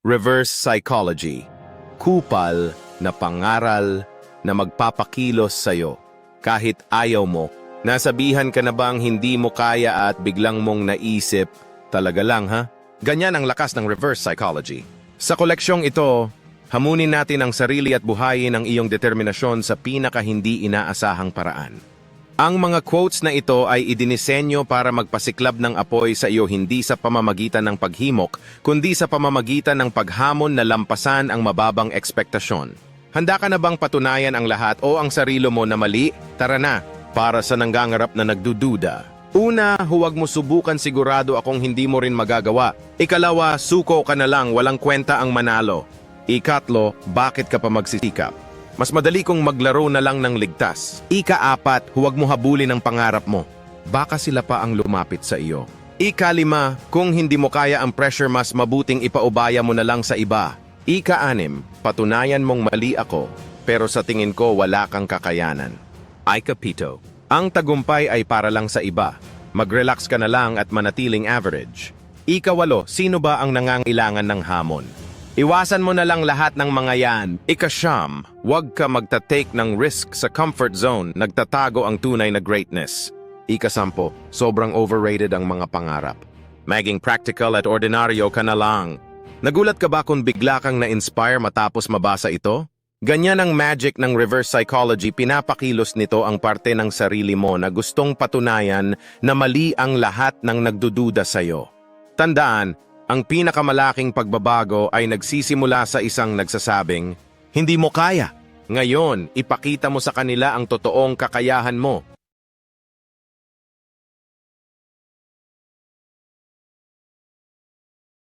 Reverse psychology. Kupal na pangaral na magpapakilos sa'yo. Kahit ayaw mo, nasabihan ka na bang hindi mo kaya at biglang mong naisip, talaga lang ha? Ganyan ang lakas ng reverse psychology. Sa koleksyong ito, hamunin natin ang sarili at buhayin ang iyong determinasyon sa pinaka-hindi inaasahang paraan. Ang mga quotes na ito ay idinisenyo para magpasiklab ng apoy sa iyo hindi sa pamamagitan ng paghimok, kundi sa pamamagitan ng paghamon na lampasan ang mababang ekspektasyon. Handa ka na bang patunayan ang lahat o ang sarili mo na mali? Tara na, para sa nanggangarap na nagdududa. Una, huwag mo subukan, sigurado akong hindi mo rin magagawa. Ikalawa, suko ka na lang, walang kwenta ang manalo. Ikatlo, bakit ka pa magsisikap? Mas madali kong maglaro na lang ng ligtas. Ika-apat, huwag mo habulin ang pangarap mo. Baka sila pa ang lumapit sa iyo. Ika-lima, kung hindi mo kaya ang pressure, mas mabuting ipaubaya mo na lang sa iba. Ika-anim, patunayan mong mali ako, pero sa tingin ko wala kang kakayanan. Ika-pito, ang tagumpay ay para lang sa iba. Mag-relax ka na lang at manatiling average. Ika-walo, sino ba ang nangangailangan ng hamon? Iwasan mo na lang lahat ng mga yan. Ika-siyam, huwag ka magta-take ng risk sa comfort zone, nagtatago ang tunay na greatness. Ika-sampo, sobrang overrated ang mga pangarap. Maging practical at ordinaryo ka na lang. Nagulat ka ba kung bigla kang na-inspire matapos mabasa ito? Ganyan ang magic ng reverse psychology, pinapakilos nito ang parte ng sarili mo na gustong patunayan na mali ang lahat ng nagdududa sa'yo. Tandaan, ang pinakamalaking pagbabago ay nagsisimula sa isang nagsasabing, hindi mo kaya. Ngayon, ipakita mo sa kanila ang totoong kakayahan mo.